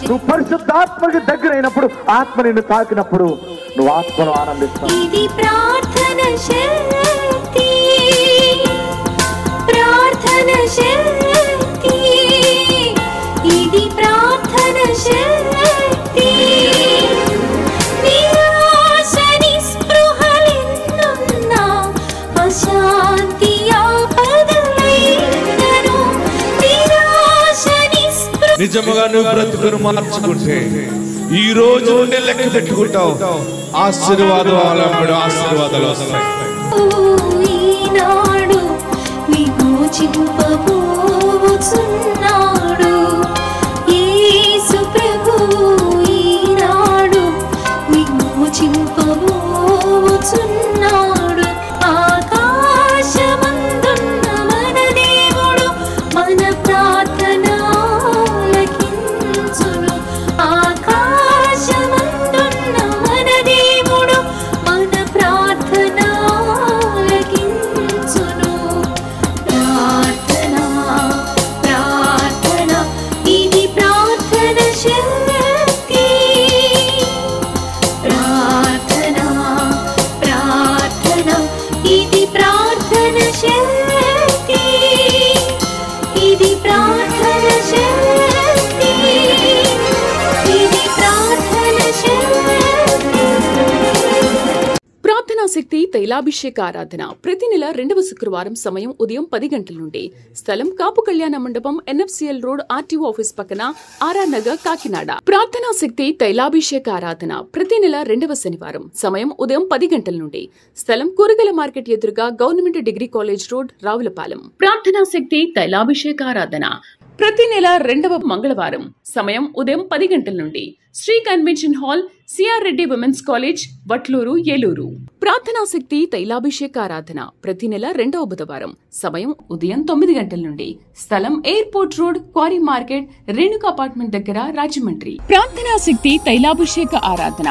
నువ్వు పరిశుద్ధాత్మకి దగ్గరైనప్పుడు, ఆత్మ నిన్ను తాకినప్పుడు నువ్వు ఆత్మను ఆనందిస్తావు. ఇది ప్రార్థన శక్తి, ప్రార్థన శక్తి, ఇది ప్రార్థన శక్తి. నిరాశ నిస్పృహలెన్నున్నా, అశాంతి ఆపదలైనను, నిరాశ నిస్పృహ. నిజముగా నువ్వు బ్రతుకును మార్చుకుంటే ఈ రోజు నుండి లెక్క పెట్టుకుంటావు. ఆశీర్వాదాలు వస్తాయి. ఈనాడు విమోచింపబోచున్నాడు యేసు ప్రభువు, ఈనాడు విమోచింపబోచున్నాడు. ఆకాశమందున్న మన దేవుడు మన ప్రార్థన ఆలకించును. ఆకాశమందున్న మన దేవుడు మన ప్రార్థన ఆలకించును. ప్రార్థన, ప్రార్థన, ఇది ప్రార్థన శక్తి. ప్రార్థన, ప్రార్థన, ఇది ప్రార్థన శక్తి. ఇది ప్రార్థన శక్తి, ఇది ప్రార్థన శక్తి. ప్రార్థనా శక్తి తైలాభిషేక ఆరాధన ప్రతి నెల 2వ శుక్రవారం సమయం ఉదయం 10 గంటల నుండి. స్థలం కాపు కళ్యాణ మండపం, NFCL రోడ్, RTO ఆఫీస్ పక్కన, RR నగర్, కాకినాడ. ప్రార్థనా శక్తి తైలాభిషేక ఆరాధన ప్రతి నెల 2వ శనివారం సమయం ఉదయం 10 గంటల నుండి. స్థలం కూరగాయల మార్కెట్ ఎదురుగా, government degree college road, Ravulapalem. ప్రార్థనా శక్తి తైలాభిషేక ఆరాధన ప్రతి నెల 2వ మంగళవారం సమయం ఉదయం 10 గంటల నుండి. Sri convention hall, CR Reddy women's college, Vatluru, Eluru. ప్రార్థనా శక్తి తైలాభిషేక ఆరాధన ప్రతి నెల 2వ బుధవారం సమయం ఉదయం 9 గంటల నుండి. స్థలం airport road, quarry market, Renuka apartment దగ్గర, రాజమండ్రి. ప్రార్థనా శక్తి తైలాభిషేక ఆరాధన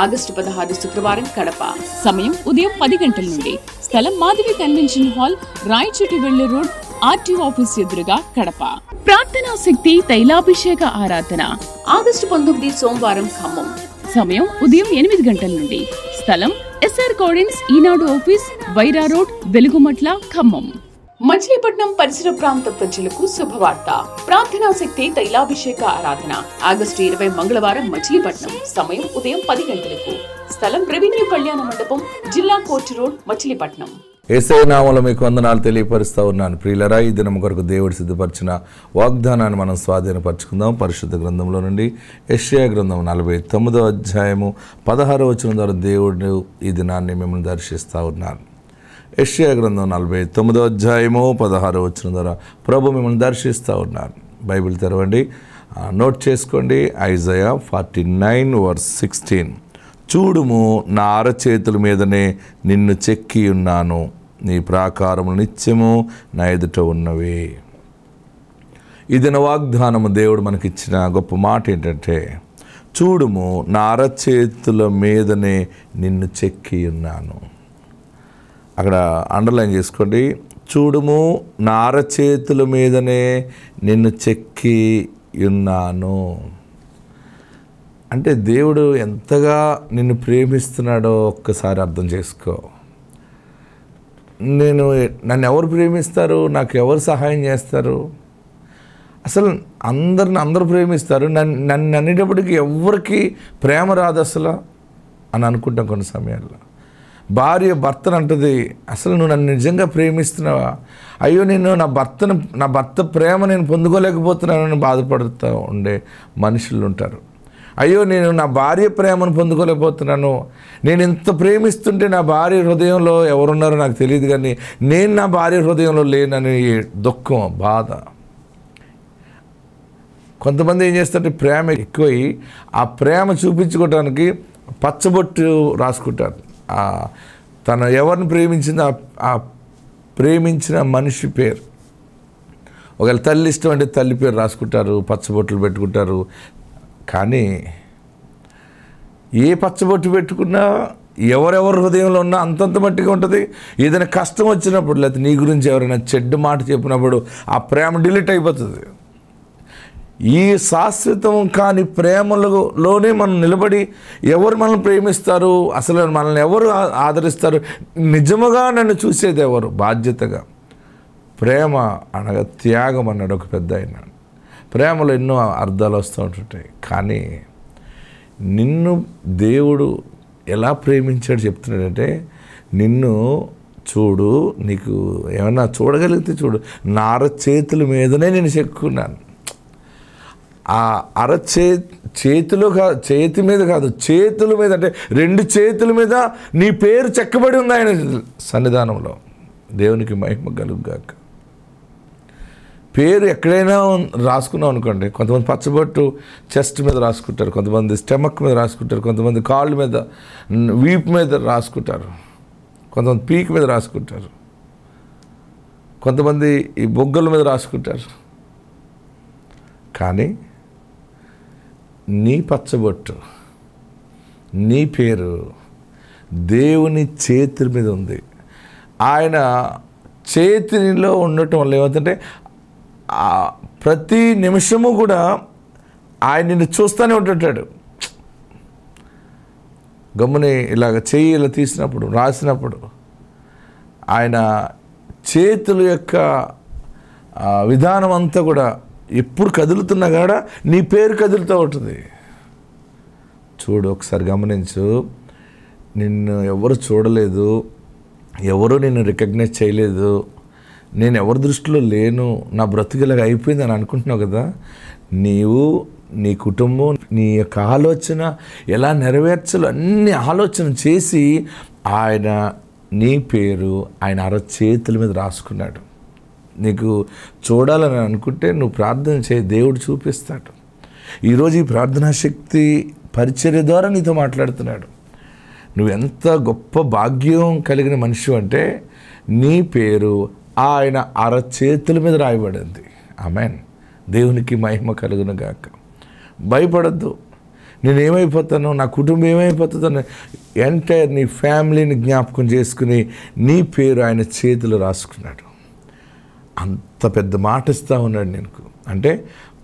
ఆగస్టు 16 శుక్రవారం కడప సమయం ఉదయం 10 గంటల నుండి. స్థలం Madhavi convention hall, Rayachotivelli road, RTO office ఎదురుగా, కడప. ప్రార్థనా శక్తి తైలాభిషేక ఆరాధన ఆగస్టు 19 సోమవారం ఖమ్మం సమయం ఉదయం 8 గంటల నుండి. స్థలం SR కోడెన్స్, ఈనాడు ఆఫీస్, వైరా రోడ్, వెలుగుమట్ల, ఖమ్మం. మచిలీపట్నం పరిసర ప్రాంత ప్రజలకు శుభవార్త. ప్రార్థనా శక్తి తైలాభిషేక ఆరాధన ఆగస్టు 20 మంగళవారం మచిలీపట్నం సమయం ఉదయం 10 గంటలకు. స్థలం రెవెన్యూ కళ్యాణ మండపం, జిల్లా కోర్టు రోడ్, మచిలీపట్నం. యేసయ్య నామములో మీకు వందనాలు తెలియపరుస్తూ ఉన్నాను. ప్రియులరా, ఈ దినం కొరకు దేవుడు సిద్ధపరిచిన వాగ్దానాన్ని మనం స్వాధీనపరచుకుందాం. పరిశుద్ధ గ్రంథంలో నుండి యెషయా గ్రంథం 49వ అధ్యాయము 16వ వచనం ద్వారా దేవుడు ఈ దినాన్ని మిమ్మల్ని దర్శిస్తూ ఉన్నాను. యెషయా గ్రంథం 49వ అధ్యాయము 16వ వచనం ద్వారా ప్రభు మిమ్మల్ని దర్శిస్తూ ఉన్నాను. బైబిల్ తెరవండి, నోట్ చేసుకోండి. ఐజయా 49:16. చూడుము, నా అరచేతుల మీదనే నిన్ను చెక్కి ఉన్నాను, నీ ప్రాకారములు నిత్యము నా ఎదుట ఉన్నవి. ఇది నా వాగ్దానము. దేవుడు మనకిచ్చిన గొప్ప మాట ఏంటంటే, చూడుము, నా అరచేతుల మీదనే నిన్ను చెక్కి ఉన్నాను. అక్కడ అండర్లైన్ చేసుకోండి. చూడుము, నా అరచేతుల మీదనే నిన్ను చెక్కి ఉన్నాను. అంటే దేవుడు ఎంతగా నిన్ను ప్రేమిస్తున్నాడో ఒక్కసారి అర్థం చేసుకో. నన్ను ఎవరు ప్రేమిస్తారు, నాకు ఎవరు సహాయం చేస్తారు? అసలు అందరూ ప్రేమిస్తారు, నన్ను అనేటప్పటికి ఎవరికి ప్రేమ రాదు అసలు అని అనుకుంటాం కొన్ని సమయాల్లో. భార్య భర్తను అంటుంది, అసలు నువ్వు నన్ను నిజంగా ప్రేమిస్తున్నావా? అయ్యో, నేను నా భర్త ప్రేమ నేను పొందుకోలేకపోతున్నానని బాధపడుతూ ఉండే మనుషులు ఉంటారు. అయ్యో, నేను నా భార్య ప్రేమను పొందుకోలేకపోతున్నాను, నేను ఎంత ప్రేమిస్తుంటే నా భార్య హృదయంలో ఎవరున్నారో నాకు తెలియదు, కానీ నేను నా భార్య హృదయంలో లేనని దుఃఖం, బాధ. కొంతమంది ఏం చేస్తారంటే ప్రేమ ఎక్కువై ఆ ప్రేమ చూపించుకోవడానికి పచ్చబొట్టు రాసుకుంటారు. తను ఎవరిని ప్రేమించిందో ఆ ప్రేమించిన మనిషి పేరు. ఒకవేళ తల్లి ఇష్టం అంటే తల్లి పేరు రాసుకుంటారు, పచ్చబొట్లు పెట్టుకుంటారు. కానీ ఏ పచ్చబొట్టు పెట్టుకున్నా ఎవరెవరి హృదయంలో ఉన్నా అంతంత మట్టిగా ఉంటుంది. ఏదైనా కష్టం వచ్చినప్పుడు, లేకపోతే నీ గురించి ఎవరైనా చెడ్డ మాట చెప్పినప్పుడు ఆ ప్రేమ డిలీట్ అయిపోతుంది. ఈ శాశ్వతం కాని ప్రేమలోనే మనం నిలబడి ఎవరు మనల్ని ప్రేమిస్తారు, అసలు మనల్ని ఎవరు ఆదరిస్తారు, నిజముగా నన్ను చూసేది ఎవరు, బాధ్యతగా. ప్రేమ అనగా త్యాగం అన్నాడు ఒక పెద్ద ఆయన. ప్రేమలో ఎన్నో అర్థాలు వస్తూ ఉంటుంటాయి, కానీ నిన్ను దేవుడు ఎలా ప్రేమించాడు చెప్తున్నాడంటే, నిన్ను చూడు, నీకు ఏమన్నా చూడగలిగితే చూడు, నా అరచేతుల మీదనే నేను చెక్కున్నాను. ఆ చేతిలో కాదు, చేతి మీద కాదు, చేతుల మీద, అంటే 2 చేతుల మీద నీ పేరు చెక్కబడి ఉంది ఆయన సన్నిధానంలో. దేవునికి మహిమ కలుగుగాక. పేరు ఎక్కడైనా రాసుకున్నాం అనుకోండి, కొంతమంది పచ్చబొట్టు చెస్ట్ మీద రాసుకుంటారు, కొంతమంది స్టమక్ మీద రాసుకుంటారు, కొంతమంది కాళ్ళ మీద, వీపు మీద రాసుకుంటారు, కొంతమంది పీక్ మీద రాసుకుంటారు, కొంతమంది ఈ బొగ్గల మీద రాసుకుంటారు. కానీ నీ పచ్చబొట్టు, నీ పేరు దేవుని చేతుల మీద ఉంది. ఆయన చేతిలో ఉండటం వల్ల ఏమవుతుందంటే ప్రతి నిమిషము కూడా ఆయన నిన్ను చూస్తూనే ఉంటుంటాడు. గమ్ముని ఇలాగ చెయ్యి ఇలా తీసినప్పుడు, రాసినప్పుడు ఆయన చేతుల యొక్క విధానం అంతా కూడా ఎప్పుడు కదులుతున్నా కూడా నీ పేరు కదులుతూ ఉంటుంది. చూడు, ఒకసారి గమనించు. నిన్ను ఎవరు చూడలేదు, ఎవరు నిన్ను రికగ్నైజ్ చేయలేదు, నేను ఎవరి దృష్టిలో లేను, నా బ్రతుకులాగా అయిపోయింది అని అనుకుంటున్నావు కదా. నీవు, నీ కుటుంబం, నీ యొక్క ఆలోచన ఎలా నెరవేర్చాలో అన్ని ఆలోచన చేసి ఆయన నీ పేరు ఆయన అరచేతుల మీద రాసుకున్నాడు. నీకు చూడాలని అనుకుంటే నువ్వు ప్రార్థన చేయి, దేవుడు చూపిస్తాడు. ఈరోజు ఈ ప్రార్థనా శక్తి పరిచర్య ద్వారా నీతో మాట్లాడుతున్నాడు. నువ్వు ఎంత గొప్ప భాగ్యం కలిగిన మనిషి అంటే, నీ పేరు ఆయన అరచేతుల మీద రాయబడింది. ఆమేన్. దేవునికి మహిమ కలుగును గాక. భయపడద్దు, నేనేమైపోతాను, నా కుటుంబం ఏమైపోతుందో, ఎంటైర్ నీ ఫ్యామిలీని జ్ఞాపకం చేసుకుని నీ పేరు ఆయన చేతులు రాసుకున్నాడు. అంత పెద్ద మాట ఇస్తూ ఉన్నాడు నీకు. అంటే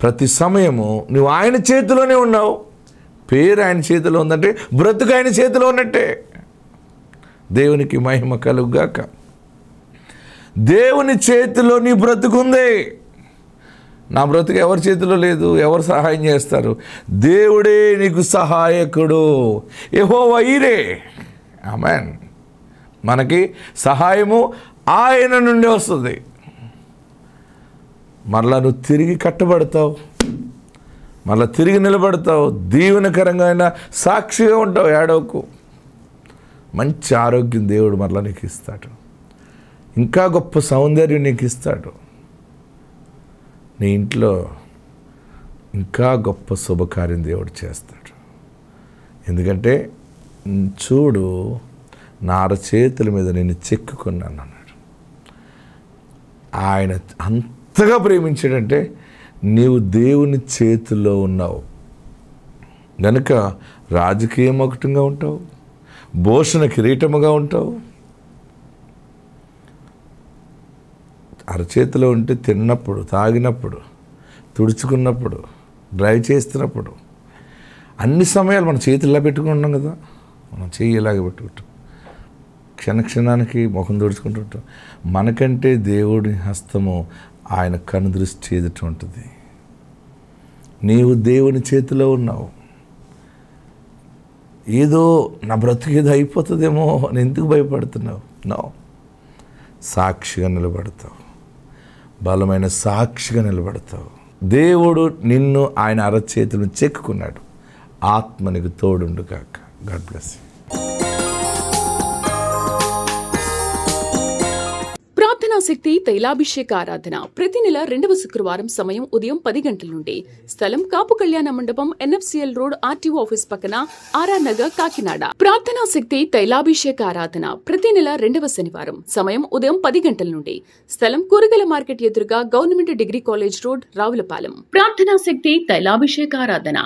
ప్రతి సమయము నువ్వు ఆయన చేతిలోనే ఉన్నావు. పేరు ఆయన చేతిలో ఉందంటే బ్రతుకు ఆయన చేతిలో ఉన్నట్టే. దేవునికి మహిమ కలుగుగాక. దేవుని చేతిలో నీ బ్రతుకుంది. నా బ్రతుకు ఎవరి చేతిలో లేదు. ఎవరు సహాయం చేస్తారు? దేవుడే నీకు సహాయకుడు. యెహోవా ఈరే. ఆమేన్. మనకి సహాయము ఆయన నుండి వస్తుంది. మరలా నువ్వు తిరిగి కట్టబడతావు, మరలా తిరిగి నిలబడతావు, దీవెనకరంగా అయినా సాక్షిగా ఉంటావు. ఏడవకు. మంచి ఆరోగ్యం దేవుడు మరలా నీకు ఇస్తాడు. ఇంకా గొప్ప సౌందర్యం నీకు ఇస్తాడు. నీ ఇంట్లో ఇంకా గొప్ప శుభకార్యం దేవుడు చేస్తాడు. ఎందుకంటే చూడు, నా అరచేతుల మీద నేను చెక్కుకున్నాను అన్నాడు. ఆయన అంతగా ప్రేమించాడంటే నీవు దేవుని చేతుల్లో ఉన్నావు గనుక రాజకీయమకుటంగా ఉంటావు, భూషణ కిరీటముగా ఉంటావు. అరచేతిలో ఉంటే తిన్నప్పుడు, తాగినప్పుడు, తుడుచుకున్నప్పుడు, డ్రైవ్ చేస్తున్నప్పుడు, అన్ని సమయాలు మన చేతులు ఇలా పెట్టుకుని ఉన్నాం కదా. మనం చెయ్యి ఇలాగే పెట్టుకుంటాం, క్షణక్షణానికి ముఖం తుడుచుకుంటుంటాం. మనకంటే దేవుడి హస్తము ఆయన కనుదృష్టి ఎదుట ఉంటుంది. నీవు దేవుని చేతిలో ఉన్నావు. ఏదో నా బ్రతుకు ఏదో అయిపోతుందేమో అని ఎందుకు భయపడుతున్నావు? నో, సాక్షిగా నిలబడతావు, బలమైన సాక్షిగా నిలబడతావు. దేవుడు నిన్ను ఆయన అరచేతులను చెక్కుకున్నాడు. ఆత్మ నీకు తోడుండు కాక. God bless you. ప్రార్థనా శక్తి తైలాభిషేక ఆరాధన ప్రతి నెల 2వ శుక్రవారం సమయం ఉదయం 10 గంటల నుండి. స్థలం కాపు కళ్యాణ మండపం, NFCL రోడ్, RTO ఆఫీస్ పక్కన, ఆర్ఆర్ నగర్, కాకినాడ. ప్రార్థనా శక్తి తైలాభిషేక ఆరాధన ప్రతి నెల 2వ శనివారం సమయం ఉదయం 10 గంటల నుండి. స్థలం కూరగాయల మార్కెట్ ఎదురుగా government degree college road, Ravulapalem. ప్రార్థనా శక్తి తైలాభిషేక ఆరాధన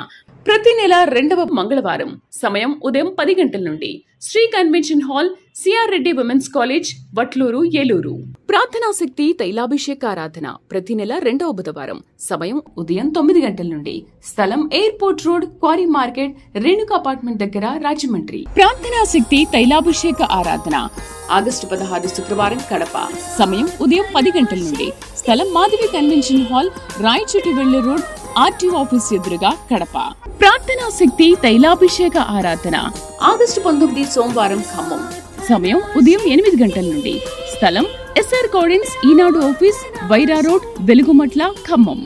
ప్రతి నెల 2వ మంగళవారం సమయం ఉదయం 10 గంటల నుండి. Sri convention hall, CR Reddy women's college, Vatluru, Eluru. ప్రార్థనా శక్తి తైలాభిషేక ఆరాధన ప్రతి నెల 2వ బుధవారం. సమయం ఉదయం 9 గంటల నుండి. స్థలం airport road, quarry market, Renuka apartment దగ్గర, రాజమండ్రి. ప్రార్థనా శక్తి తైలాభిషేక ఆరాధన ఆగస్టు 16 శుక్రవారం, కడప. సమయం ఉదయం 10 గంటల నుండి. స్థలం మాధవి కన్వెన్షన్ హాల్, రాయచోటి వెళ్లే రోడ్, ఆర్టీఓ ఆఫీస్ ఎదురుగా, కడప. ప్రార్థనా శక్తి తైలాభిషేక ఆరాధన ఆగస్టు 19 సోమవారం, ఖమ్మం. సమయం ఉదయం 8 గంటల నుండి. స్థలం ఎస్ఆర్ కోడెన్స్, ఈనాడు ఆఫీస్, వైరా రోడ్, వెలుగుమట్ల, ఖమ్మం.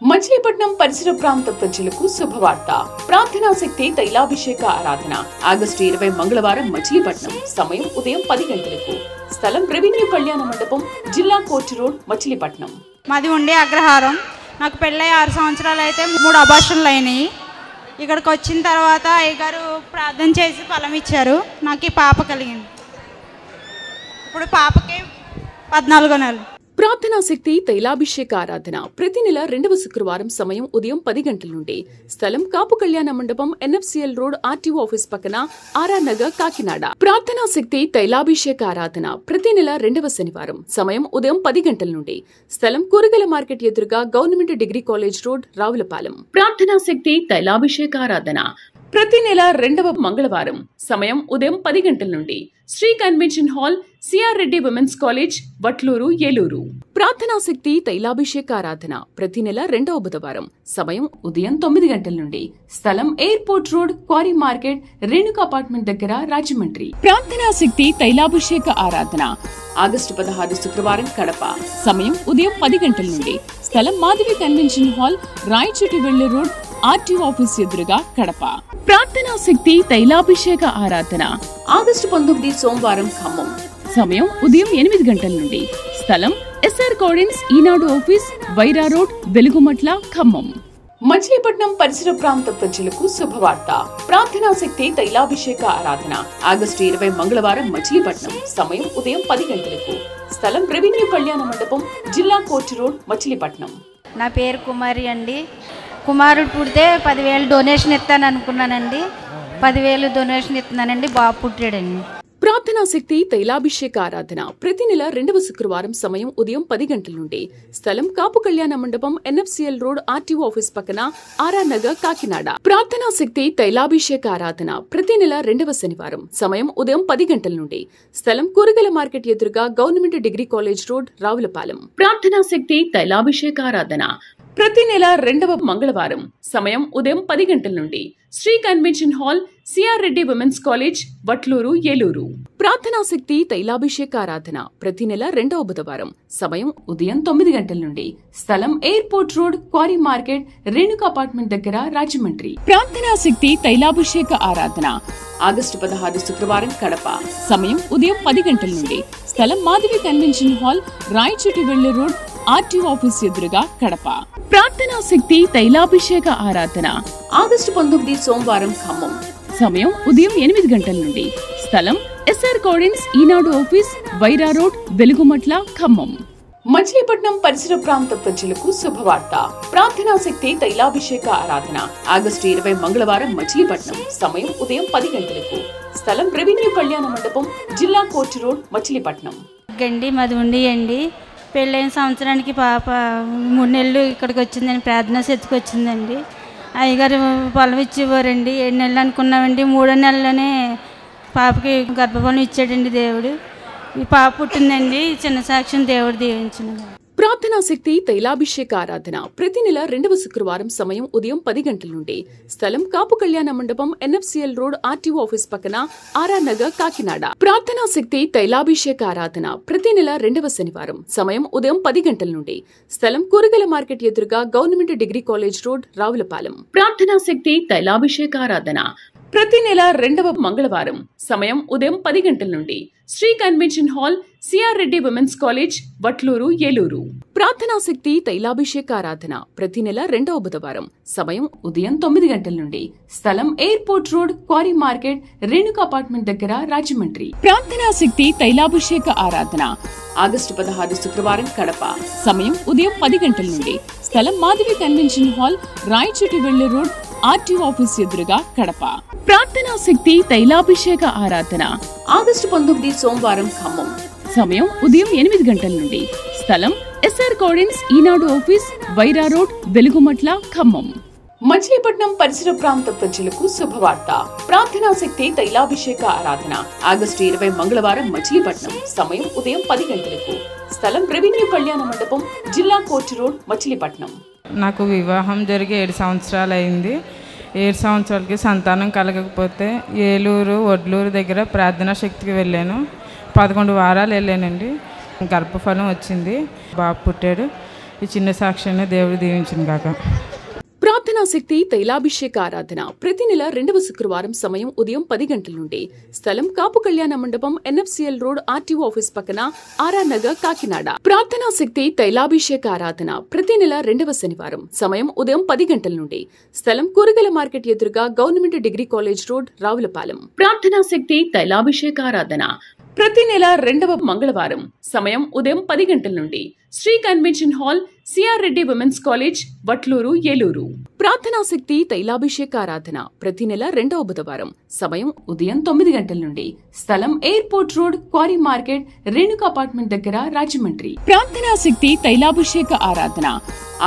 మచిలీపట్నం పరిసర ప్రాంత ప్రజలకు శుభవార్త. ప్రార్థనా శక్తి తైలాభిషేక ఆరాధన ఆగస్టు 20 మంగళవారం, మచిలీపట్నం. సమయం ఉదయం 10 గంటలకు. స్థలం రెవెన్యూ కళ్యాణ మండపం, జిల్లా కోర్టు రోడ్, మచిలీపట్నం. మాది ఉండే అగ్రహారం. నాకు పెళ్ళై 6 సంవత్సరాలు అయితే 3 అబార్షన్లు అయినాయి. ఇక్కడికి వచ్చిన తర్వాత అయ్యగారు ప్రార్థన చేసి ఫలం ఇచ్చారు. నాకు ఈ పాప కలిగింది. ఇప్పుడు పాపకి 14 నెలలు. ప్రార్థనా శక్తి తైలాభిషేక ఆరాధన ప్రతి నెల 2వ శుక్రవారం. సమయం ఉదయం 10 గంటల నుండి. స్థలం కాపు కళ్యాణ మండపం, ఎన్ఎఫ్సిఎల్ రోడ్, ఆర్టీఓ ఆఫీస్ పక్కన, ఆర్ఆర్ నగర్, కాకినాడ. ప్రార్థనా శక్తి తైలాభిషేక ఆరాధన ప్రతి నెల 2వ శనివారం. సమయం ఉదయం 10 గంటల నుండి. స్థలం కూరగాయల మార్కెట్ ఎదురుగా, government degree college road, Ravulapalem. ప్రార్థనా శక్తి తైలాభిషేక ఆరాధన ప్రతి నెల 2వ మంగళవారం. సమయం ఉదయం 10 గంటల నుండి. Sri convention hall, CR Reddy women's college, Vatluru, Eluru. ప్రార్థనా శక్తి తైలాభిషేక ఆరాధన ప్రతి నెల 2వ బుధవారం. సమయం ఉదయం 9 గంటల నుండి. స్థలం airport road, quarry market, Renuka apartment దగ్గర, రాజమండ్రి. ప్రార్థనా శక్తి తైలాభిషేక ఆరాధన ఆగస్టు 16 శుక్రవారం, కడప. సమయం ఉదయం 10 గంటల నుండి. స్థలం మాధవి కన్వెన్షన్ హాల్, రాయచోటి వెళ్లే రోడ్, ఆర్టీఓ ఆఫీస్ ఎదురుగా, కడప. ప్రార్థనా శక్తి తైలాభిషేక ఆరాధన ఆగస్టు 19 సోమవారం, ఖమ్మం. సమయం ఉదయం 8 గంటల నుండి. స్థలం ఎస్ఆర్ కోడెన్స్, ఈనాడు ఆఫీస్, వైరా రోడ్, వెలుగుమట్ల, ఖమ్మం. మచిలీపట్నం పరిసర ప్రాంత ప్రజలకు శుభవార్త. ప్రార్థనా శక్తి తైలాభిషేక ఆరాధన ఆగస్టు 20 మంగళవారం, మచిలీపట్నం. సమయం ఉదయం 10 గంటలకు. స్థలం రెవెన్యూ కళ్యాణ మండపం, జిల్లా కోర్టు రోడ్, మచిలీపట్నం. నా పేరు కుమారి అండి. కుమారుడు పుడితే 10,000 డొనేషన్ ఇస్తాను అనుకున్నానండి. 10,000 డొనేషన్ ఇస్తున్నానండి. బాబు పుట్టాడండి. ప్రార్థనా శక్తి తైలాభిషేక ఆరాధన ప్రతి నెల 2వ శుక్రవారం. సమయం ఉదయం 10 గంటల నుండి. స్థలం కాపు కళ్యాణ మండపం, ఎన్ఎఫ్సిఎల్ రోడ్, ఆర్టీఓ ఆఫీస్ పక్కన, ఆర్ఆర్ నగర్, కాకినాడ. ప్రార్థనా శక్తి తైలాభిషేక ఆరాధన ప్రతి నెల 2వ శనివారం. సమయం ఉదయం 10 గంటల నుండి. స్థలం కూరగాయల మార్కెట్ ఎదురుగా, government degree college road, Ravulapalem. ప్రార్థనా శక్తి తైలాభిషేక ఆరాధన ప్రతి నెల 2వ మంగళవారం. సమయం ఉదయం 10 గంటల నుండి. Sri convention hall, CR Reddy women's college, Vatluru, Eluru. ప్రార్థనా శక్తి తైలాభిషేక ఆరాధన ప్రతి నెల 2వ బుధవారం. సమయం ఉదయం 9 గంటల నుండి. స్థలం airport road, quarry market, Renuka apartment దగ్గర, రాజమండ్రి. ప్రార్థనా శక్తి తైలాభిషేక ఆరాధన ఆగస్టు 16 శుక్రవారం, కడప. సమయం ఉదయం 10 గంటల నుండి. స్థలం మాధవి కన్వెన్షన్ హాల్, రాయచోటి వెళ్లే రోడ్, ఆర్టీఓ ఆఫీస్ ఎదురుగా, కడప. ప్రార్థనా శక్తి తైలాభిషేక ఆరాధన ఆగస్టు 19 సోమవారం, ఖమ్మం. సమయం ఉదయం 8 గంటల నుండి. స్థలం ఎస్ఆర్ కోడెన్స్, ఈనాడు ఆఫీస్, వైరా రోడ్, వెలుగుమట్ల, ఖమ్మం. మచిలీపట్నం పరిసర ప్రాంత ప్రజలకు శుభవార్త. ప్రార్థనా శక్తి తైలాభిషేక ఆరాధన ఆగస్టు 20 మంగళవారం, మచిలీపట్నం. సమయం ఉదయం 10 గంటలకు. స్థలం రెవెన్యూ కళ్యాణ మండపం, జిల్లా కోర్టు రోడ్, మచిలీపట్నం. గండి మాది ఉండి అండి. పెళ్ళైన సంవత్సరానికి పాప 3 నెలలు ఇక్కడికి వచ్చిందండి. ప్రార్థనా శక్తికి వచ్చిందండి. అయ్యగారు పొలం ఇచ్చేవారండి. 7 నెలలు అనుకున్నామండి. 3వ నెలలోనే పాపకి గర్భఫలం ఇచ్చాడండి దేవుడు. ఈ పాప పుట్టిందండి. చిన్న సాక్ష్యం దేవుడు దీవించిన. ప్రార్థనా శక్తి తైలాభిషేక ఆరాధన ప్రతి నెల 2వ శుక్రవారం. సమయం ఉదయం 10 గంటల నుండి. స్థలం కాపు కళ్యాణ మండపం, ఎన్ఎఫ్సిఎల్ రోడ్, ఆర్టీఓ ఆఫీస్ పక్కన, ఆర్ఆర్ నగర్, కాకినాడ. ప్రార్థనా శక్తి తైలాభిషేక ఆరాధన ప్రతి నెల 2వ శనివారం. సమయం ఉదయం 10 గంటల నుండి. స్థలం కూరగాయల మార్కెట్ ఎదురుగా, government degree college road, Ravulapalem. ప్రార్థనా శక్తి తైలాభిషేక ఆరాధన ప్రతి నెల 2వ మంగళవారం. సమయం ఉదయం 10 గంటల నుండి. Sri convention hall, CR Reddy women's college, Vatluru, Eluru. ప్రార్థనా శక్తి తైలాభిషేక ఆరాధన ప్రతి నెల 2వ బుధవారం. సమయం ఉదయం 9 గంటల నుండి. స్థలం airport road, quarry market, Renuka apartment దగ్గర, రాజమండ్రి. ప్రార్థనా శక్తి తైలాభిషేక ఆరాధన ఆగస్టు 16 శుక్రవారం, కడప. సమయం ఉదయం 10 గంటల నుండి. స్థలం మాధవి కన్వెన్షన్ హాల్, రాయచోటి వెళ్లే రోడ్, ఆర్టీఓ ఆఫీస్ ఎదురుగా, కడప. ప్రార్థనా శక్తి తైలాభిషేక ఆరాధన ఆగస్టు 19 సోమవారం ఖమ్మం. సమయం ఉదయం 8 గంటల నుండి. స్థలం ఎస్ఆర్ కోడెన్స్ ఈనాడు ఆఫీస్, వైరా రోడ్, వెలుగుమట్ల, ఖమ్మం. మచిలీపట్నం పరిసర ప్రాంత ప్రజలకు శుభవార్త. ప్రార్థనా శక్తి తైలాభిషేక ఆరాధన ఆగస్టు 20 మంగళవారం మచిలీపట్నం. సమయం ఉదయం 10 గంటలకు. స్థలం రెవెన్యూ కళ్యాణ మండపం, జిల్లా కోర్టు రోడ్, మచిలీపట్నం. నాకు వివాహం జరిగి 7 సంవత్సరాలు అయింది. 7 సంవత్సరాలకి సంతానం కలగకపోతే ఏలూరు, ఒడ్లూరు దగ్గర ప్రార్థనా శక్తికి వెళ్ళాను. 11 వారాలు వెళ్ళానండి. గర్భఫలం వచ్చింది, బాబు పుట్టాడు. ఈ చిన్న సాక్ష్యాన్ని దేవుడు దీవించింది కాక. ప్రార్థనా శక్తి తైలాభిషేక ఆరాధన ప్రతి నెల 2వ శుక్రవారం. సమయం ఉదయం 10 గంటల నుండి. స్థలం కాపు కళ్యాణ మండపం, ఎన్ఎఫ్సిఎల్ రోడ్, ఆర్టీఓ ఆఫీస్ పక్కన, ఆర్ఆర్ నగర్, కాకినాడ. ప్రార్థనా శక్తి తైలాభిషేక ఆరాధన ప్రతి నెల 2వ శనివారం. సమయం ఉదయం 10 గంటల నుండి. స్థలం కూరగాయల మార్కెట్ ఎదురుగా government degree college road, Ravulapalem. ప్రార్థనా శక్తి తైలాభిషేక ఆరాధన ప్రతి నెల 2వ మంగళవారం. సమయం ఉదయం 10 గంటల నుండి. Sri convention hall, CR Reddy women's college, Vatluru, Eluru. ప్రార్థనా శక్తి తైలాభిషేక ఆరాధన ప్రతి నెల 2వ బుధవారం. సమయం ఉదయం 9 గంటల నుండి. స్థలం airport road, quarry market, Renuka apartment దగ్గర, రాజమండ్రి. ప్రార్థనా శక్తి తైలాభిషేక ఆరాధన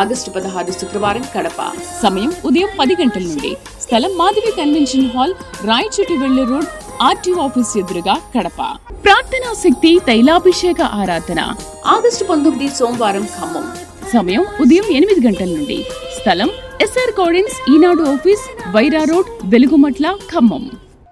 ఆగస్టు 16 శుక్రవారం కడప. సమయం ఉదయం 10 గంటల నుండి. స్థలం Madhavi convention hall, Rayachotivelli road, RTO office ఎదురుగా, కడప. ప్రార్థనా శక్తి తైలాభిషేక ఆరాధన ఆగస్టు 19 సోమవారం ఖమ్మం. సమయం ఉదయం 8 గంటల నుండి. స్థలం ఎస్ఆర్ కోడెన్స్ ఈనాడు ఆఫీస్, వైరా రోడ్, వెలుగుమట్ల, ఖమ్మం.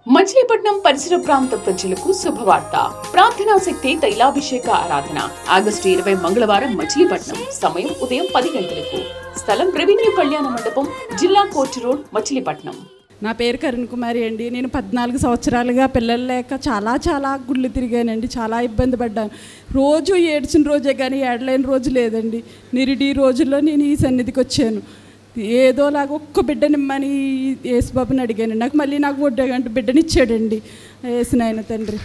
మచిలీపట్నం పరిసర ప్రాంత ప్రజలకు శుభవార్త. ప్రార్థనా శక్తి తైలాభిషేక ఆరాధన ఆగస్టు 20 మంగళవారం మచిలీపట్నం. సమయం ఉదయం 10 గంటలకు. స్థలం రెవెన్యూ కళ్యాణ మండపం, జిల్లా కోర్టు రోడ్, మచిలీపట్నం. నా పేరు కరుణ్ కుమారి అండి. నేను 14 సంవత్సరాలుగా పిల్లలు లేక చాలా గుళ్ళు తిరిగానండి. చాలా ఇబ్బంది పడ్డాను. రోజు ఏడ్చిన రోజే కానీ ఏడలేని రోజు లేదండి. నిరుడి రోజుల్లో నేను ఈ సన్నిధికి వచ్చాను. ఏదోలాగా ఒక్క బిడ్డనిమ్మని యేసుబాబుని అడిగాను. నాకు ఒడ్డగంట బిడ్డనిచ్చాడండి యేసునాయన తండ్రి.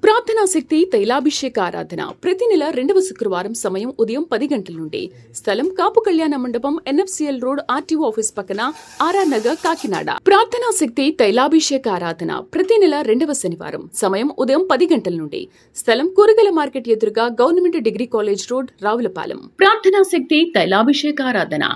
ప్రార్థనా శక్తి తైలాభిషేక ఆరాధన ప్రతి నెల 2వ శుక్రవారం. సమయం ఉదయం 10 గంటల నుండి. స్థలం కాపు కళ్యాణ మండపం, ఎన్ఎఫ్సిఎల్ రోడ్, ఆర్టీఓ ఆఫీస్ పక్కన, ఆర్ఆర్ నగర్, కాకినాడ. ప్రార్థనా శక్తి తైలాభిషేక ఆరాధన ప్రతి నెల 2వ శనివారం. సమయం ఉదయం 10 గంటల నుండి. స్థలం కూరగాయల మార్కెట్ ఎదురుగా government degree college road, Ravulapalem. ప్రార్థనా శక్తి తైలాభిషేక ఆరాధన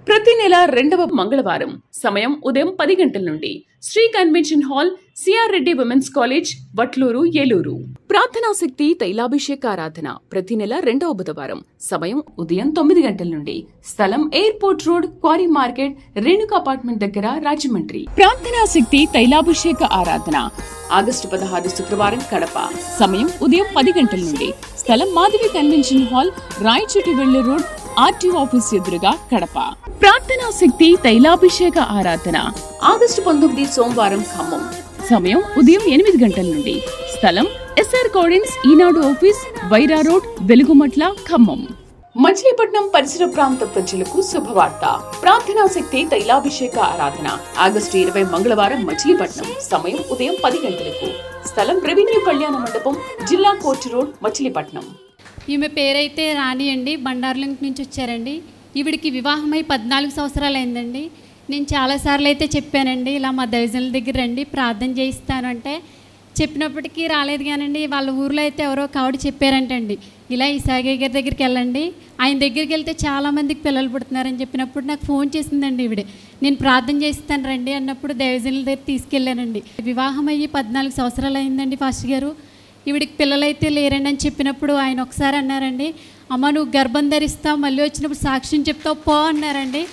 ప్రతి నెల 2వ మంగళవారం. సమయం ఉదయం 10 గంటల నుండి. Sri convention hall, CR Reddy women's college, Vatluru, Eluru. ప్రార్థనా శక్తి తైలాభిషేక ఆరాధన ప్రతి నెల 2వ బుధవారం. సమయం ఉదయం 9 గంటల నుండి. స్థలం airport road, quarry market, Renuka apartment దగ్గర, రాజమండ్రి. ప్రార్థనా శక్తి తైలాభిషేక ఆరాధన ఆగస్టు 16 శుక్రవారం కడప. సమయం ఉదయం 10 గంటల నుండి. స్థలం Madhavi convention hall, Rayachotivelli road, RTO office ఎదురుగా, కడప. ప్రార్థనా శక్తి తైలాభిషేక ఆరాధన ఆగస్టు 19 సోమవారం ఖమ్మం. సమయం ఉదయం 8 గంటల నుండి. స్థలం ఎస్ఆర్ కోడెన్స్ ఈనాడు ఆఫీస్, వైరా రోడ్, వెలుగుమట్ల, ఖమ్మం. మచిలీపట్నం పరిసర ప్రాంత ప్రజలకు శుభవార్త. ప్రార్థనా శక్తి తైలాభిషేక ఆరాధన ఆగస్టు 20 మంగళవారం మచిలీపట్నం. సమయం ఉదయం 10 గంటలకు. స్థలం రెవెన్యూ కళ్యాణ మండపం, జిల్లా కోర్టు రోడ్, మచిలీపట్నం. ఈమె పేరైతే రాణి అండి. బండారులింక్ నుంచి వచ్చారండి. ఈవిడికి వివాహమై 14 సంవత్సరాలు అయిందండి. నేను చాలాసార్లు అయితే చెప్పానండి, ఇలా మా దైవజనుల దగ్గర రండి ప్రార్థన చేయిస్తాను అంటే చెప్పినప్పటికీ రాలేదు. కానండి వాళ్ళ ఊర్లో అయితే ఎవరో కావడి చెప్పారంటండి, ఇలా ఈసాగయ్య గారి దగ్గరికి వెళ్ళండి, ఆయన దగ్గరికి వెళ్తే చాలామందికి పిల్లలు పుడుతున్నారని చెప్పినప్పుడు నాకు ఫోన్ చేసిందండి ఈవిడే. నేను ప్రార్థన చేయిస్తాను రండి అన్నప్పుడు దైవజనుల దగ్గర తీసుకెళ్ళానండి. వివాహం అయ్యి 14 సంవత్సరాలు అయిందండి పాస్టర్ గారు. ఈవిడికి పిల్లలైతే లేరండి అని చెప్పినప్పుడు ఆయన ఒకసారి అన్నారండి, అమ్మ నువ్వు గర్భం ధరిస్తావు, మళ్ళీ వచ్చినప్పుడు సాక్ష్యం చెప్తావు పో అన్నారండి.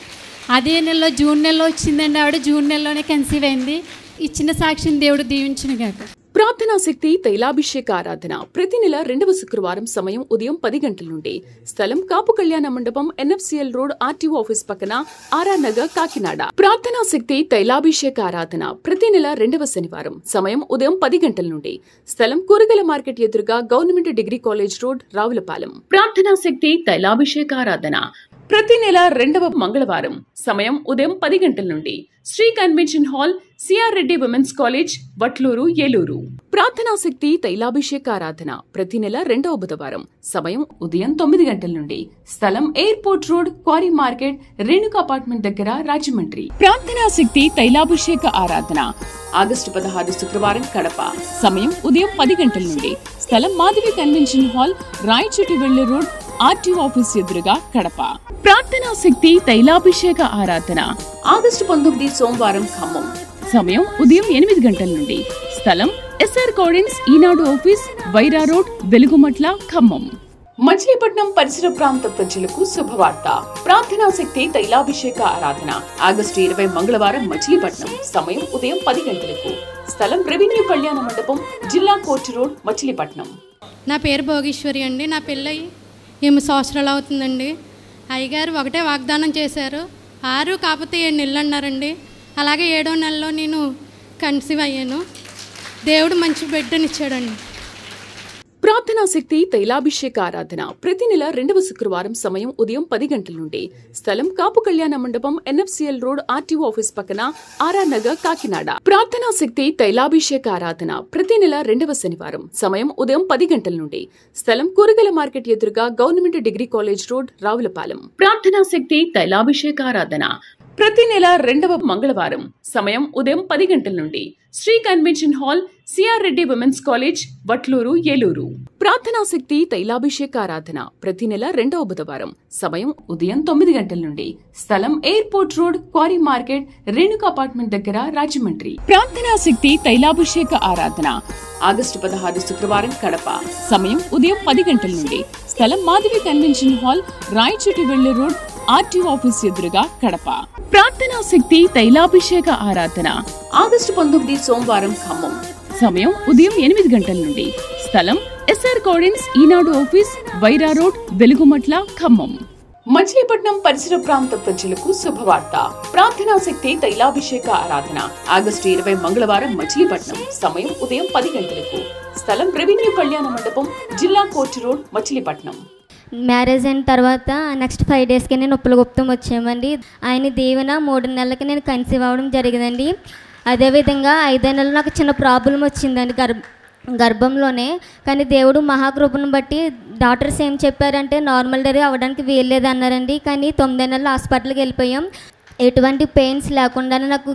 అదే నెలలో జూన్ నెలలో వచ్చిందండి ఆవిడ. జూన్ నెలలోనే కన్సీవ్ అయింది. ఇచ్చిన సాక్ష్యం దేవుడు దీవించును గాక. ప్రార్థనా శక్తి తైలాభిషేక ఆరాధన ప్రతి నెల 2వ శుక్రవారం. సమయం ఉదయం 10 గంటల నుండి. స్థలం కాపు కళ్యాణ మండపం, ఎన్ఎఫ్సిఎల్ రోడ్, ఆర్టీఓ ఆఫీస్ పక్కన, ఆర్ఆర్ నగర్, కాకినాడ. ప్రార్థనా శక్తి తైలాభిషేక ఆరాధన ప్రతి నెల 2వ శనివారం. సమయం ఉదయం 10 గంటల నుండి. స్థలం కూరగాయల మార్కెట్ ఎదురుగా government degree college road, Ravulapalem. ప్రార్థనా శక్తి తైలాభిషేక ఆరాధన ప్రతి నెల రెండవ మంగళవారం సమయం ఉదయం 10 గంటల నుండి Sri convention hall, CR Reddy women's college, Vatluru, Eluru. ప్రార్థనా శక్తి తైలాభిషేక ఆరాధన ప్రతి నెల రెండవ బుధవారం సమయం ఉదయం 9 గంటల నుండి స్థలం airport road, quarry market, Renuka apartment దగ్గర, రాజమండ్రి. ప్రార్థనా శక్తి తైలాభిషేక ఆరాధన ఆగస్టు 16 శుక్రవారం కడప సమయం ఉదయం 10 గంటల నుండి స్థలం Madhavi convention hall, Rayachotivelli road, RTO office ఎదురుగా, కడప. ప్రార్థనా శక్తి తైలాభిషేక ఆరాధన ఆగస్టు 19 సోమవారం ఖమ్మం సమయం ఉదయం 8 గంటల నుండి స్థలం ఎస్ఆర్ కోడెన్స్, ఈనాడు ఆఫీస్, వైరా రోడ్, వెలుగుమట్ల, ఖమ్మం. మచిలీపట్నం పరిసర ప్రాంత ప్రజలకు శుభవార్త. ప్రార్థనా శక్తి తైలాభిషేక ఆరాధన ఆగస్టు 20 మంగళవారం మచిలీపట్నం సమయం ఉదయం 10 గంటలకు స్థలం రెవెన్యూ కళ్యాణ మండపం, జిల్లా కోర్టు రోడ్, మచిలీపట్నం. నా పేరు భోగేశ్వరి అండి. నా పెళ్ళయి 8 సంవత్సరాలు అవుతుందండి. అయ్యగారు ఒకటే వాగ్దానం చేశారు, 6 కాకపోతే 7 నెలలు అన్నారండి. అలాగే 7వ నెలలో నేను కన్సీవ్ అయ్యాను. దేవుడు మంచి బిడ్డనిచ్చాడండి. ప్రార్థనా శక్తి తైలాభిషేక ఆరాధన ప్రతి నెల రెండవ శుక్రవారం సమయం ఉదయం 10 గంటల నుండి స్థలం కాపు కళ్యాణ మండపం, ఎన్ఎఫ్సిఎల్ రోడ్, ఆర్టీఓ ఆఫీస్ పక్కన, ఆర్ఆర్ నగర్, కాకినాడ. ప్రార్థనా శక్తి తైలాభిషేక ఆరాధన ప్రతి నెల రెండవ శనివారం సమయం ఉదయం 10 గంటల నుండి స్థలం కూరగాయల మార్కెట్ ఎదురుగా, government degree college road, Ravulapalem. ప్రార్థనా శక్తి తైలాభిషేక ఆరాధన ప్రతి నెల రెండవ మంగళవారం సమయం ఉదయం 10 గంటల నుండి Sri convention hall, CR Reddy women's college, Vatluru, Eluru. ప్రార్థనా శక్తి తైలాభిషేక ఆరాధన ప్రతి నెల రెండవ బుధవారం సమయం ఉదయం 9 గంటల నుండి స్థలం airport road, quarry market, Renuka apartment దగ్గర, రాజమండ్రి. ప్రార్థనా శక్తి తైలాభిషేక ఆరాధన ఆగస్టు 16 శుక్రవారం కడప సమయం ఉదయం 10 గంటల నుండి స్థలం Madhavi convention hall, Rayachotivelli road, RTO office ఎదురుగా, కడప. ప్రార్థనా శక్తి తైలాభిషేక ఆరాధన ఆగస్టు 19 సోమవారం ఖమ్మం సమయం ఉదయం 8 గంటల నుండి స్థలం ఎస్ఆర్ కోడెన్స్, ఈనాడు ఆఫీస్, వైరా రోడ్, వెలుగుమట్ల, ఖమ్మం. మచిలీపట్నం పరిసర ప్రాంత ప్రజలకు శుభవార్త. ప్రార్థనా శక్తి తైలాభిషేక ఆరాధన ఆగస్టు 20 మంగళవారం మచిలీపట్నం సమయం ఉదయం 10 గంటలకు స్థలం రెవెన్యూ కళ్యాణ మండపం, జిల్లా కోర్టు రోడ్, మచిలీపట్నం. మ్యారేజ్ అయిన తర్వాత నెక్స్ట్ 5 డేస్కి నేను నొప్పుల గుప్తం వచ్చామండి. ఆయన దీవెన 3 నెలలకి నేను కన్సీవ్ అవ్వడం జరిగిందండి. అదేవిధంగా 5వ నెలలో నాకు చిన్న ప్రాబ్లం వచ్చిందండి గర్భంలోనే. కానీ దేవుడు మహాకృపను బట్టి డాక్టర్స్ ఏం చెప్పారంటే నార్మల్ డెలివరీ అవ్వడానికి వీల్లేదు అన్నారండి. కానీ 9వ నెలలో హాస్పిటల్కి వెళ్ళిపోయాం. ఎటువంటి పెయిన్స్ లేకుండానే నాకు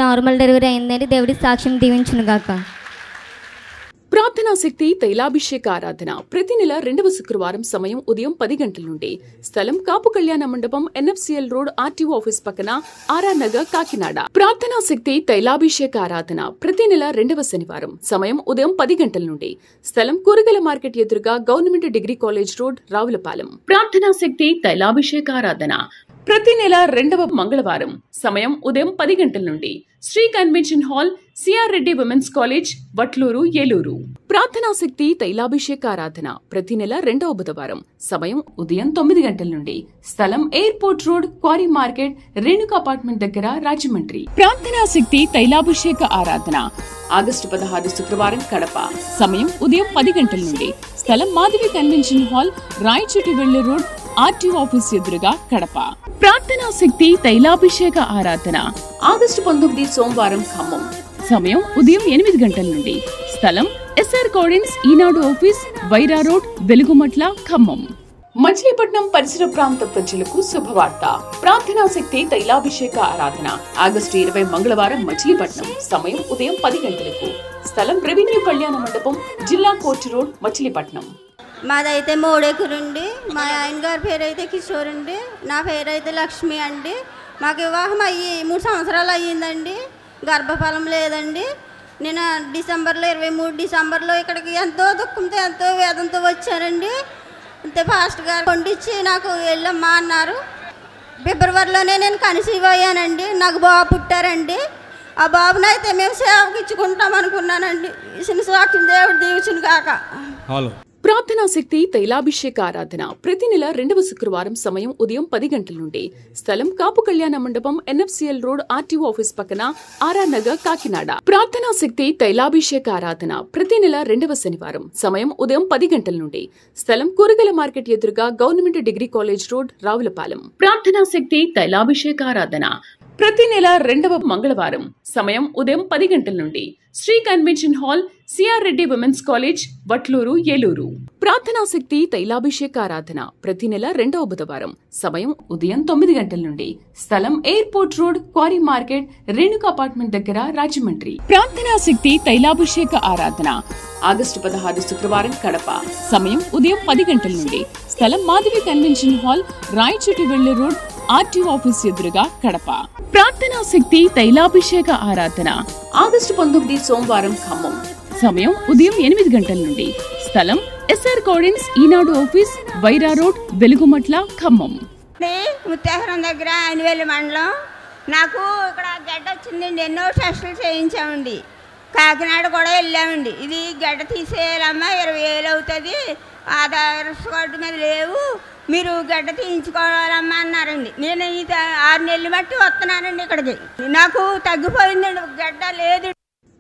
నార్మల్ డెలివరీ అయిందండి. దేవుడి సాక్ష్యం దీవించును గాక. ప్రార్థనా శక్తి తైలాభిషేక ఆరాధన ప్రతి నెల రెండవ శుక్రవారం సమయం ఉదయం 10 గంటల నుండి స్థలం కాపు కళ్యాణ మండపం, ఎన్ఎఫ్సిఎల్ రోడ్, ఆర్టీఓ ఆఫీస్ పక్కన, ఆర్ఆర్ నగర్, కాకినాడ. ప్రార్థనా శక్తి తైలాభిషేక ఆరాధన ప్రతి నెల రెండవ శనివారం సమయం ఉదయం 10 గంటల నుండి స్థలం కూరగాయల మార్కెట్ ఎదురుగా, government degree college road, Ravulapalem. ప్రార్థనా శక్తి తైలాభిషేక ఆరాధన ప్రతి నెల రెండవ మంగళవారం సమయం ఉదయం 10 గంటల నుండి Sri convention hall, CR Reddy women's college, Vatluru, Eluru. ప్రార్థనా శక్తి తైలాభిషేక ఆరాధన ప్రతి నెల రెండవ బుధవారం సమయం ఉదయం 9 గంటల నుండి స్థలం airport road, quarry market, Renuka apartment దగ్గర, రాజమండ్రి. ప్రార్థనా శక్తి తైలాభిషేక ఆరాధన ఆగస్టు 16 శుక్రవారం కడప సమయం ఉదయం 10 గంటల నుండి స్థలం Madhavi convention hall, Rayachotivelli road, RTO office ఎదురుగా, కడప. ప్రార్థనా శక్తి తైలాభిషేక ఆరాధన ఆగస్టు 19 సోమవారం ఖమ్మం సమయం ఉదయం 8 గంటల నుండి స్థలం ఎస్ఆర్ కోడెన్స్, ఈనాడు ఆఫీస్, వైరా రోడ్, వెలుగుమట్ల, ఖమ్మం. మచిలీపట్నం పరిసర ప్రాంత ప్రజలకు శుభవార్త. ప్రార్థనా శక్తి తైలాభిషేక ఆరాధన ఆగస్టు 20 మంగళవారం మచిలీపట్నం సమయం ఉదయం 10 గంటలకు స్థలం రెవెన్యూ కళ్యాణ మండపం, జిల్లా కోర్టు రోడ్, మచిలీపట్నం. మాదైతే 3 ఎకరండి. మా ఆయన గారి పేరు అయితే కిషోర్ అండి. నా పేరు అయితే లక్ష్మి అండి. మాకు వివాహం అయ్యి 3 సంవత్సరాలు అయ్యిందండి. గర్భఫలం లేదండి. నేను 23 డిసెంబర్లో ఇక్కడికి ఎంతో దుఃఖంతో, ఎంతో వేదంతో వచ్చానండి. అంతే పాస్టర్ గారు కొండిచ్చి నాకు వెళ్ళమ్మా అన్నారు. ఫిబ్రవరిలోనే నేను కన్సీవ్ అయ్యానండి. నాకు బాబు పుట్టారండి. ఆ బాబునైతే మేము సేవకి ఇచ్చుకుంటాం అనుకున్నానండి. ఇచ్చిన సాక్షి దేవుడు దీవించును కాక. ప్రార్థనా శక్తి తైలాభిషేక ఆరాధన ప్రతి నెల 2వ శుక్రవారం సమయం ఉదయం 10 గంటల నుండి స్థలం కాపు కళ్యాణ మండపం NFCL రోడ్ RTO ఆఫీస్ పక్కన ఆర్ఆర్ నగర్ కాకినాడ. ప్రార్థనా శక్తి తైలాభిషేక ఆరాధన ప్రతి నెల 2వ శనివారం సమయం ఉదయం 10 గంటల నుండి స్థలం కూరగాయల మార్కెట్ ఎదురుగా government degree college road Ravulapalem. ప్రార్థనా శక్తి తైలాభిషేక ఆరాధన ప్రతి నెల 2వ మంగళవారం సమయం ఉదయం 10 గంటల నుండి Sri convention hall CR Reddy women's college Vatluru Eluru. ప్రార్థనా శక్తి తైలాభిషేక ఆరాధన ప్రతి నెల 2వ బుధవారం సమయం ఉదయం 9 గంటల నుండి స్థలం airport road quarry market Renuka apartment దగ్గర రాజమండ్రి. ప్రార్థనా శక్తి తైలాభిషేక ఆరాధన ఆగస్టు 16 శుక్రవారం కడప సమయం ఉదయం 10 గంటల నుండి స్థలం Madhavi convention hall Rayachotivelli road RTO office ఎదురుగా కడప. ప్రార్థనా శక్తి తైలాభిషేక ఆరాధన ఆగస్టు 19 సోమవారం ఖమ్మం సమయం ఉదయం 8 గంటల నుండి స్థలం SR కోడెన్స్ ఈనాడు ఆఫీస్ వైరా రోడ్ వెలుగుమట్ల ఖమ్మం. ముత్యాహరం దగ్గర ఐనవేలి మండలం. నాకు ఇక్కడ గడ్డ వచ్చిందండి. ఎన్నో టెస్టులు చేయించామండి. కాకినాడ కూడా వెళ్ళామండి. ఇది గడ్డ తీసేయాలమ్మా 20,000 అవుతుంది, ఆధార్ కార్డు మీద లేవు, మీరు గడ్డ తీయించుకోవాలమ్మా అన్నారండి. నేను 6 నెలలు బట్టి వస్తున్నానండి ఇక్కడికి. నాకు తగ్గిపోయిందండి, గడ్డ లేదు.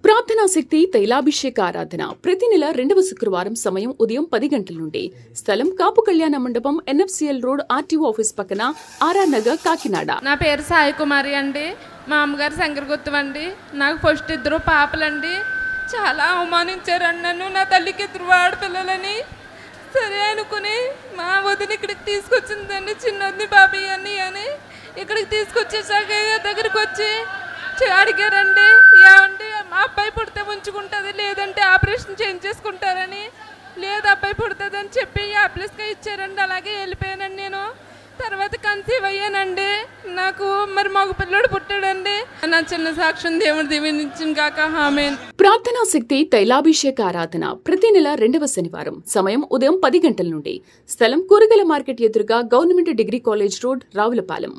ప్రార్థనా శక్తి తైలాభిషేక ఆరాధన ప్రతి నెల 2వ శుక్రవారం సమయం ఉదయం 10 గంటల నుండి స్థలం కాపు కళ్యాణ మండపం NFCL రోడ్ RTO ఆఫీస్ పక్కన ఆర్ఆర్ నగర్ కాకినాడ. నా పేరు సాయి కుమారి అండి. మా అమ్మగారు శంకరగుత్తం అండి. నాకు ఫస్ట్ 2 పాపలండి. చాలా అవమానించారండి నన్ను. నా తల్లికి 2 ఆడపిల్లలని సరే అనుకుని మా వదిన ఇక్కడికి తీసుకొచ్చిందండి. చిన్నది బాబీ అని ఇక్కడికి తీసుకొచ్చేసాక దగ్గరికి వచ్చి అడిగారండి, ఏమంటే మా అబ్బాయి పుడితే ఉంచుకుంటుంది, లేదంటే ఆపరేషన్ చేయించేసుకుంటారని. లేదు అబ్బాయి పుడుతుంది అని చెప్పి యాప్లెస్గా ఇచ్చారండి. అలాగే వెళ్ళిపోయానండి నేను. తర్వాత కన్సీవ్ అయ్యానండి. నాకు మరి మగ పిల్లడు పుట్టాడండి. నా చిన్న సాక్ష్యం దేవుడు దీవించిన కాక ఆమేన్. ప్రార్థనా శక్తి తైలాభిషేక ఆరాధన ప్రతి నెల 2వ శనివారం సమయం ఉదయం 10 గంటల నుండి స్థలం కూరగాయల మార్కెట్ ఎదురుగా government degree college road Ravulapalem.